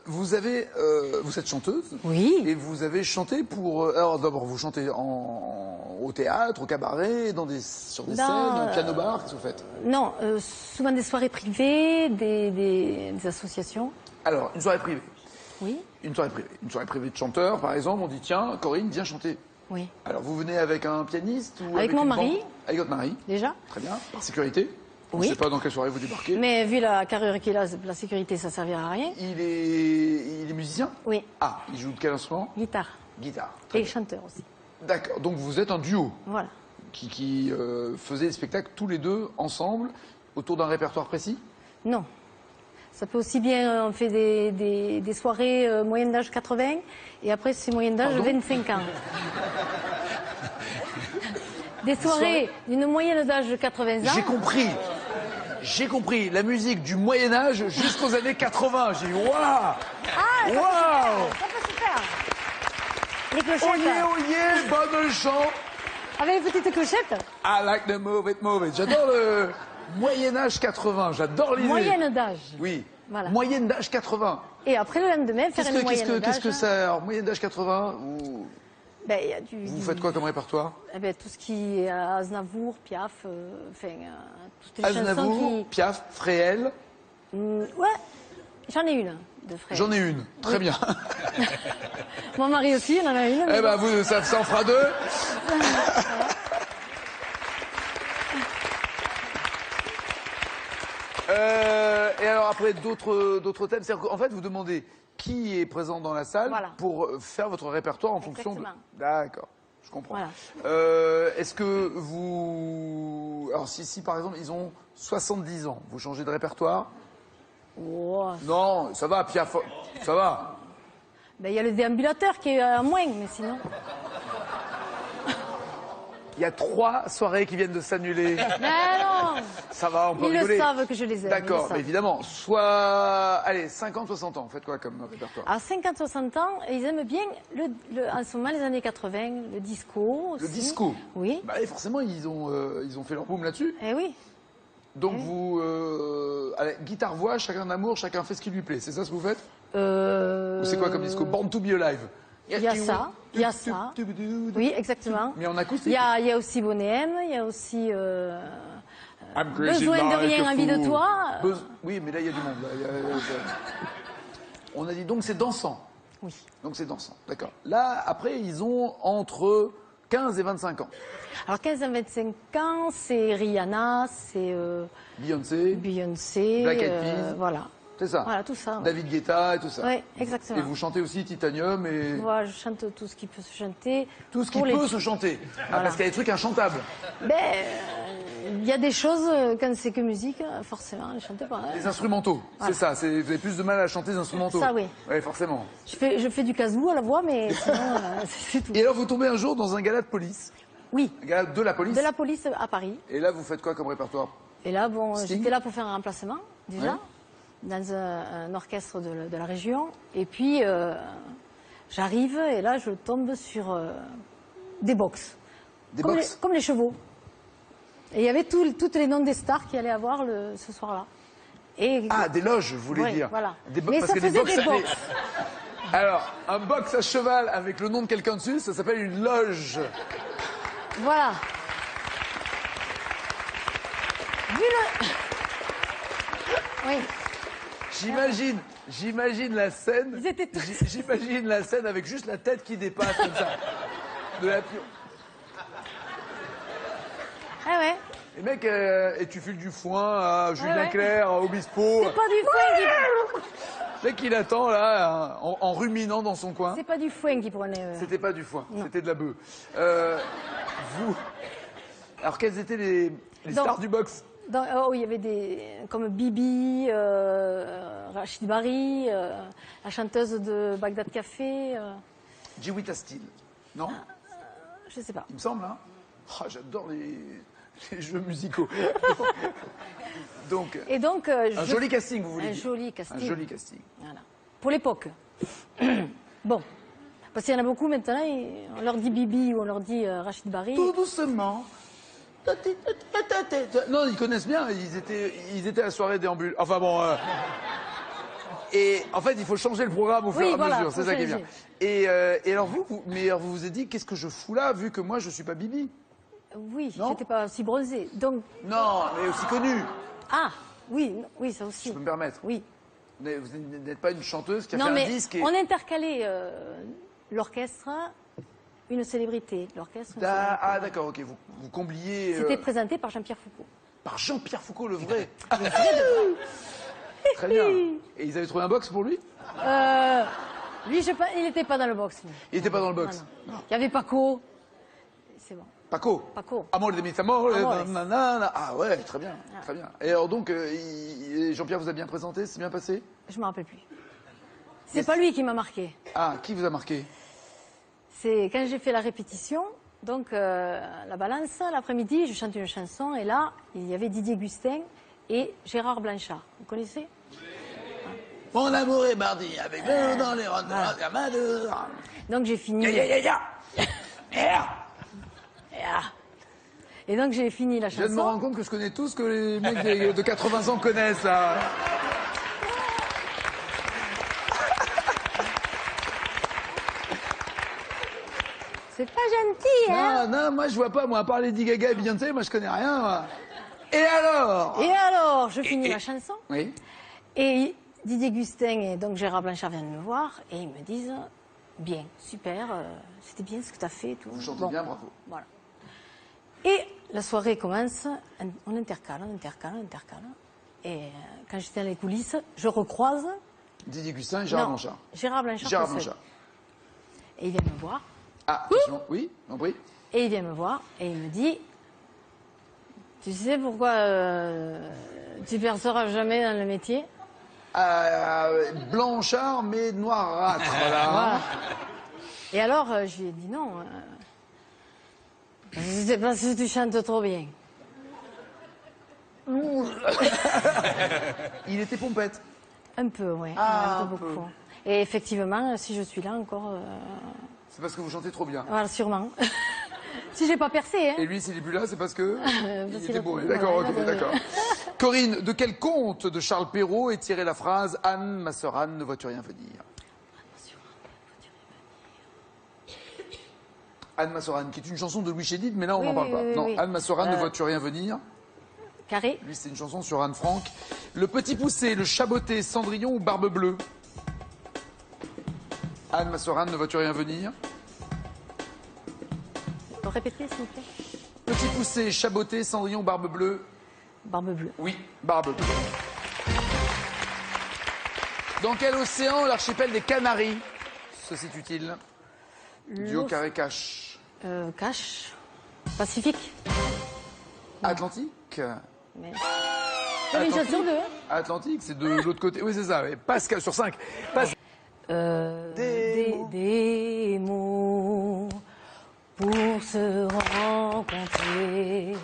Vous êtes chanteuse. Oui. Et vous avez chanté pour. Alors d'abord, vous chantez au théâtre, au cabaret, sur des scènes, piano-bar, qu'est-ce que vous faites? Non, souvent des soirées privées, des associations. Alors, une soirée privée. Oui. Une soirée privée. Une soirée privée de chanteurs, par exemple, on dit tiens, Corinne, viens chanter. Oui. Alors, vous venez avec un pianiste ou avec mon mari. bande? Avec votre mari. Déjà. Très bien. Par sécurité. Oui. Je ne sais pas dans quelle soirée vous débarquez. Mais vu la carrure qu'il a, la sécurité, ça ne servira à rien. Il est musicien? Oui. Ah, il joue de quel instrument? Guitare. Guitare. Et chanteur aussi. D'accord. Donc vous êtes un duo. Voilà. Qui faisait des spectacles tous les deux ensemble autour d'un répertoire précis? Non. Ça peut aussi bien, on fait des soirées moyenne d'âge 80 et après c'est moyenne d'âge 25 ans. Des soirées d'une moyenne d'âge de 80 ans. J'ai compris. J'ai compris. La musique du Moyen-Âge jusqu'aux années 80. J'ai dit waouh! Ah, waouh! Ça peut se faire. Les clochettes. Oyez, bonne chant. Avec les petites clochettes. I like the move it. J'adore le Moyen-Âge 80. J'adore l'idée. Moyenne d'âge. Oui. Voilà. Moyenne d'âge 80. Et après le lendemain, faire une moyenne d'âge. Qu'est-ce que c'est? Alors, moyenne d'âge 80 ou... Ben, y a Vous faites quoi comme répertoire? Eh ben, tout ce qui est Aznavour, Piaf, enfin, toutes les Aznavour, chansons qui... Piaf, Fréhel. Ouais, j'en ai une de Fréhel. J'en ai une, très bien. Mon mari aussi, il en a une. Eh ben, vous, ça en fera deux. Et alors après d'autres thèmes, c'est-à-dire qu'en fait vous demandez qui est présent dans la salle pour faire votre répertoire en fonction de... D'accord, je comprends. Voilà. Est-ce que vous... Alors si par exemple ils ont 70 ans, vous changez de répertoire? Oh. Non, ça va, Piaf, ça va. Ben, il y a le déambulateur qui est à moins, mais sinon... Il y a 3 soirées qui viennent de s'annuler. Mais non! Ça va, on peut rigoler. Ils le savent que je les aime. D'accord, mais évidemment. Soit, allez, 50, 60 ans, faites quoi comme répertoire? À 50-60 ans, ils aiment bien, en ce moment, les années 80, le disco aussi. Le disco? Oui. Bah, forcément, ils ont fait leur boom là-dessus. Eh oui. Donc vous, allez, guitare-voix, chacun d'amour, chacun fait ce qui lui plaît. C'est ça ce que vous faites? Ou c'est quoi comme disco? Born to be alive? Il y a ça, il y a ça. Oui, exactement. Mais en acoustique? Il y a aussi Bonnet M, il y a aussi Besoin de rien, envie de toi. Oui, mais là, il y a du monde. On a dit donc c'est dansant. Oui. Donc c'est dansant, d'accord. Là, après, ils ont entre 15 et 25 ans. Alors 15 et 25 ans, c'est Rihanna, c'est Beyoncé, Black Eyed Peas. voilà. C'est ça. Voilà, tout ça. David Guetta et tout ça. Oui, exactement. Et vous chantez aussi Titanium et... Voilà, je chante tout ce qui peut se chanter. Tout ce qui peut se chanter. Voilà. Ah, parce qu'il y a des trucs inchantables. Ben, il y a des choses, quand c'est que musique, forcément, je chante pas. Les instrumentaux, voilà. C'est ça. Vous avez plus de mal à chanter des instrumentaux. Ça, oui. Oui, forcément. Je fais du casou à la voix, mais sinon, c'est tout. Et alors, vous tombez un jour dans un gala de police? Oui. Un gala de la police? De la police à Paris. Et là, vous faites quoi comme répertoire? Et là, bon, j'étais là pour faire un remplacement, déjà. Oui. Dans un orchestre de la région. Et puis, j'arrive et là, je tombe sur des box. Des box comme les chevaux. Et il y avait toutes les noms des stars qui allaient avoir ce soir-là. Ah, des loges, vous voulez dire? Voilà. Mais ça faisait des box. Alors, un box à cheval avec le nom de quelqu'un dessus, ça s'appelle une loge. Voilà. Vu le... Oui. J'imagine la scène. Ils étaient tous... J'imagine la scène avec juste la tête qui dépasse comme ça. De la pion. Ah ouais. Les mecs, et tu files du foin à Julien Clerc, à Obispo. C'est pas du foin qui... Le mec, il attend là, en ruminant dans son coin. C'est pas du foin qui prenait. C'était pas du foin, c'était de la bœuf. Vous. Alors, quelles étaient les stars du box? Il y avait comme Bibi, Rachid Bari, la chanteuse de Bagdad Café. Jiwita Steele, non? Je sais pas. Il me semble, hein? Oh, j'adore les jeux musicaux. Et donc, un joli casting, vous voulez dire? Joli casting. Un joli casting. Voilà. Pour l'époque. Bon. Parce qu'il y en a beaucoup maintenant, on leur dit Bibi ou on leur dit Rachid Bari. Tout doucement. Non, ils connaissent bien. Ils étaient à la soirée déambule. Enfin bon. Et en fait, il faut changer le programme au fur et à mesure. C'est ça qui est bien. Et alors vous vous êtes dit, qu'est-ce que je fous là, vu que moi, je suis pas Bibi? Oui, j'étais pas aussi bronzée. Donc... Non, mais aussi connue. Ah, oui, oui, ça aussi. Je peux me permettre. Oui. Mais vous n'êtes pas une chanteuse qui a fait un disque et... on intercalait l'orchestre, une célébrité. L'orchestre. Ah d'accord, ok. Vous combliez... C'était présenté par Jean-Pierre Foucault. Par Jean-Pierre Foucault, le vrai. Le vrai de vrai. Très bien. Et ils avaient trouvé un box pour lui? Lui, il n'était pas dans le box. Lui. Il n'était pas dans le box. Non. Il y avait Paco. C'est bon. Paco. Amore de mis amore. Ah ouais, très bien, très bien. Et alors donc, Jean-Pierre vous a bien présenté, c'est bien passé? Je m'en rappelle plus. C'est pas lui qui m'a marqué. Ah, qui vous a marqué? C'est quand j'ai fait la répétition, donc la balance, l'après-midi, je chante une chanson et là, il y avait Didier Gustin et Gérard Blanchard. Vous connaissez? Mon amour est mardi avec l'eau dans les rondes de la main de... Donc j'ai fini... Et donc j'ai fini la chanson. Je viens de me rendre compte que je connais tout ce que les mecs de 80 ans connaissent. Là. C'est pas gentil, hein? Non, moi je vois pas, moi à part Lady Gaga et Beyoncé, moi je connais rien. Moi. Et alors, je finis ma chanson. Oui. Et Didier Gustin et donc Gérard Blanchard viennent me voir et ils me disent bien, super, c'était bien ce que tu as fait. Tout. Vous chantez bien, bravo. Voilà. Et la soirée commence, on intercale. Et quand j'étais dans les coulisses, je recroise... Didier Gustin et Gérard Blanchard. Gérard Blanchard. Et il vient me voir. Ah, question, oui, oui. Et il vient me voir et il me dit, tu sais pourquoi tu perceras jamais dans le métier? Blanchard, mais noirâtre, voilà. Et alors, je lui ai dit non. C'est parce que tu chantes trop bien. Il était pompette. Un peu, oui. Ah, un peu beaucoup. Et effectivement, si je suis là encore... C'est parce que vous chantez trop bien. Voilà, sûrement. Si j'ai pas percé, hein. Et lui, s'il n'est plus là, c'est parce que... il était bourré. D'accord, ok, d'accord. Corinne, de quel conte de Charles Perrault est tirée la phrase « Anne, ma sœur Anne, ne vois-tu rien venir » Anne, ma sœur Anne, qui est une chanson de Louis Chédid, mais là, on n'en parle pas. Non, Anne, ma sœur Anne, ne vois-tu rien venir? Carré. Lui, c'est une chanson sur Anne Frank. Le Petit Poucet, le Chaboté, Cendrillon ou Barbe Bleue? Anne, ma sœur Anne, ne vois-tu rien venir? Répétez, s'il vous plaît. Petit Poucet, Chaboté, Cendrillon, Barbe Bleue. Barbe Bleue. Oui, Barbe Bleue. Dans quel océan l'archipel des Canaries se situe-t-il? Duo carré cache. Cache. Pacifique. Atlantique. Mais... Une chose sur deux. Atlantique, c'est de l'autre côté. Oui, c'est ça. Pascal sur 5. Des mots pour se rencontrer,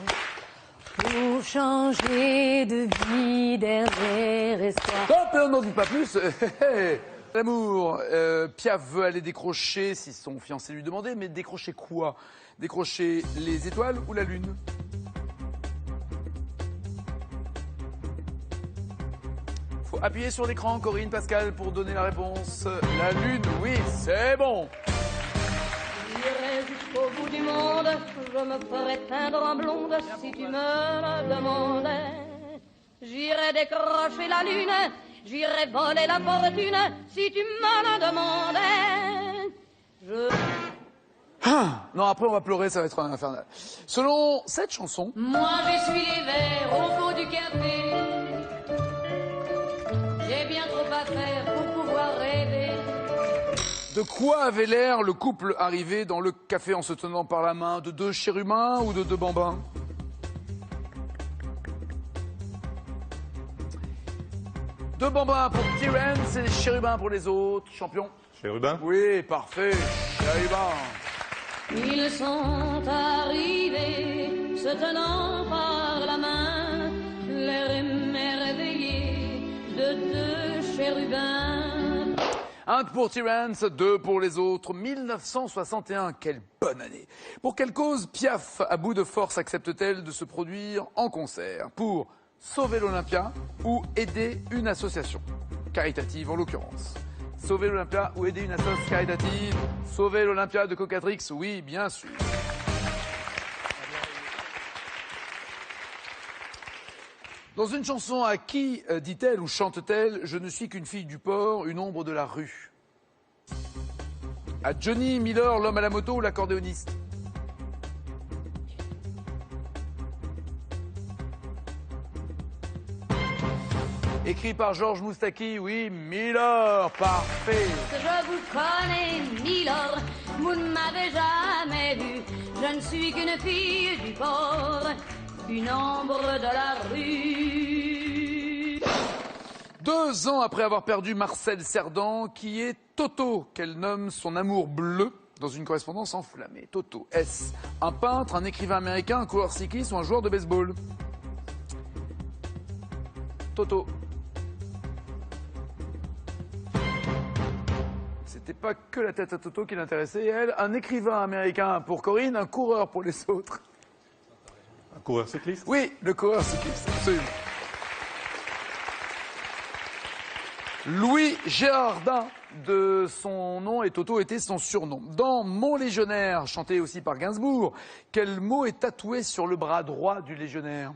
pour changer de vie, dernier espoir. Hop, on n'en dit pas plus. L'amour, Piaf veut aller décrocher, si son fiancé lui demandait, mais décrocher quoi? Décrocher les étoiles ou la lune? Faut appuyer sur l'écran, Corinne, Pascal, pour donner la réponse. La lune, oui, c'est bon. J'irai jusqu'au bout du monde, je me ferai teindre en blonde si tu me le demandais. J'irai décrocher la lune, j'irai voler la fortune si tu me le demandais. Non, après on va pleurer, ça va être un infernal. Selon cette chanson... Moi j'essuie les verres au fond du café. J'ai bien trop à faire pour pouvoir rêver. De quoi avait l'air le couple arrivé dans le café en se tenant par la main? De deux chérubins ou de deux bambins? Deux bambins pour Terence et chérubins pour les autres. Champion? Chérubin? Oui, parfait. Chérubin. Ils sont arrivés, se tenant par la main, l'air émerveillé de deux chérubins. 1 pour Terence, 2 pour les autres. 1961, quelle bonne année. Pour quelle cause Piaf, à bout de force, accepte-t-elle de se produire en concert? Pour sauver l'Olympia ou aider une association caritative en l'occurrence. Sauver l'Olympia ou aider une association caritative. Sauver l'Olympia de Cocatrix, oui, bien sûr. Dans une chanson, à qui dit-elle ou chante-t-elle « Je ne suis qu'une fille du port, une ombre de la rue » ? À Johnny Miller, l'homme à la moto ou l'accordéoniste ? Écrit par Georges Moustaki, oui, Miller, parfait. Je vous connais, Miller, vous ne m'avez jamais vu. Je ne suis qu'une fille du port, une ombre de la rue. 2 ans après avoir perdu Marcel Cerdan, qui est Toto, qu'elle nomme son amour bleu dans une correspondance enflammée. Toto, est-ce un peintre, un écrivain américain, un coureur cycliste ou un joueur de baseball? Toto. C'était pas que la tête à Toto qui l'intéressait, elle. Un écrivain américain pour Corinne, un coureur pour les autres. Un coureur cycliste? Oui, le coureur cycliste, absolument. Louis Gérardin, de son nom, et Toto était son surnom. Dans Mon légionnaire, chanté aussi par Gainsbourg, quel mot est tatoué sur le bras droit du légionnaire?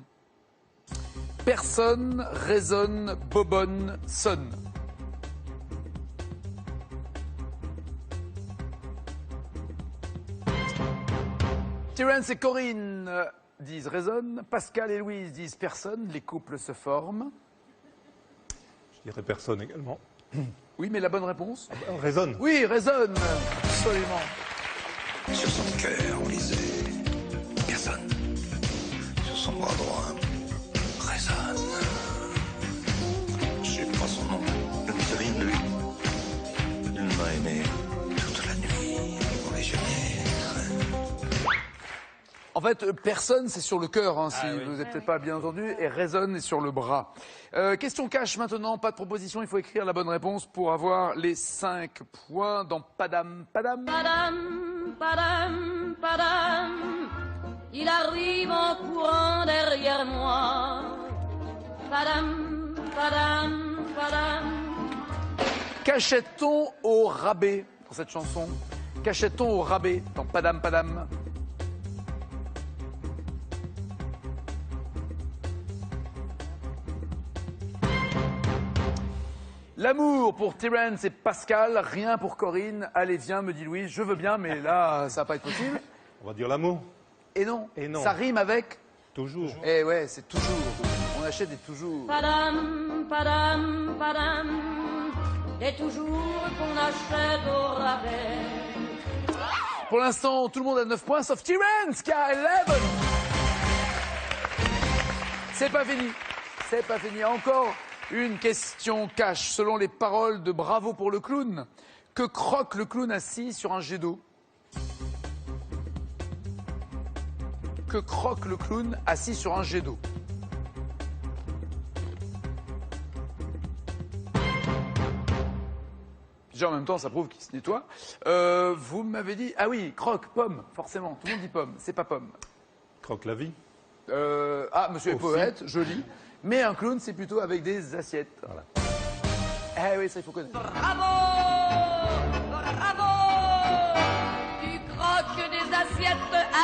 Personne, raisonne, bobonne, sonne. Terence et Corinne disent raisonne, Pascal et Louise disent personne, les couples se forment. Je dirais personne également. Oui, mais la bonne réponse? On raisonne. Oui, raisonne, absolument. Sur son cœur, on lisait personne. Sur son bras droit, résonne. Je sais pas son nom, je ne sais rien de lui. Il m'a aimé toute la nuit, mon légionnaire. En fait, personne, c'est sur le cœur, hein, si vous n'avez peut-être pas bien entendu, et raisonne est sur le bras. Question cash maintenant, pas de proposition, il faut écrire la bonne réponse pour avoir les 5 points dans Padam Padam. Padam, padam, padam, il arrive en courant derrière moi. Padam, padam, padam. Qu'achète-t-on au rabais dans cette chanson? Qu'achète-t-on au rabais dans Padam Padam? L'amour pour Terence et Pascal, rien pour Corinne. Allez, viens, me dit Louise. Je veux bien, mais là, ça va pas être possible. On va dire l'amour. Et non. Et non. Ça rime avec? Toujours. Eh ouais, c'est toujours. On achète des toujours. Padam, padam, padam, et toujours qu'on achète au rabais. Pour l'instant, tout le monde a 9 points, sauf Terence qui a 11. C'est pas fini. C'est pas fini. Encore une question cash. Selon les paroles de Bravo pour le clown, que croque le clown assis sur un jet d'eau? Que croque le clown assis sur un jet d'eau? Déjà, en même temps, ça prouve qu'il se nettoie. Vous m'avez dit... Ah oui, croque, pomme, forcément. Tout le monde dit pomme. C'est pas pomme. Croque la vie. Monsieur est poète, joli. Mais un clown, c'est plutôt avec des assiettes. Voilà. Eh oui, ça, il faut connaître. Bravo, bravo, tu croques des assiettes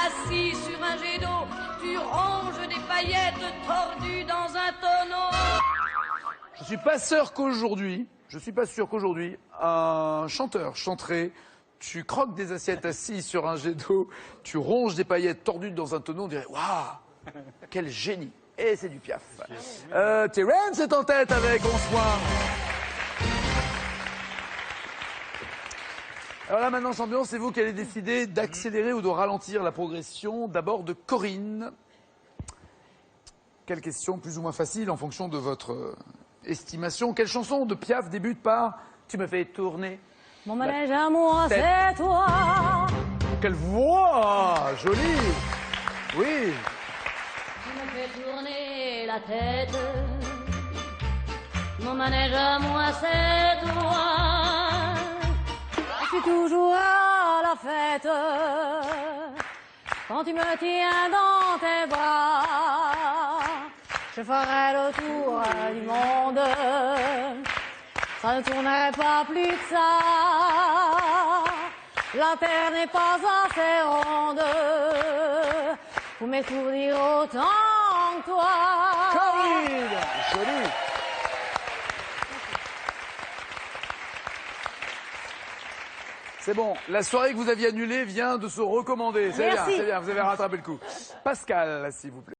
assis sur un jet d'eau, tu ronges des paillettes tordues dans un tonneau. Je suis pas sûr qu'aujourd'hui, un chanteur chanterait « Tu croques des assiettes assis sur un jet d'eau, tu ronges des paillettes tordues dans un tonneau », on dirait « Waouh, quel génie !» Et c'est du Piaf. Terence est en tête avec 11 points. Alors là, maintenant, champion, c'est vous qui allez décider d'accélérer ou de ralentir la progression. D'abord de Corinne. Quelle question plus ou moins facile en fonction de votre estimation? Quelle chanson de Piaf débute par « Tu me fais tourner » Mon manège à moi, c'est toi. Quelle voix jolie. Oui. Tu me fais tourner la tête, mon manège à moi c'est toi. toujours à la fête quand tu me tiens dans tes bras. Je ferai le tour du monde, ça ne tournerait pas plus que ça. La terre n'est pas assez ronde pour m'étourdir autant que toi. Karine, joli. C'est bon, la soirée que vous aviez annulée vient de se recommander. C'est bien, Merci. c'est bien, vous avez rattrapé le coup. Pascal, s'il vous plaît.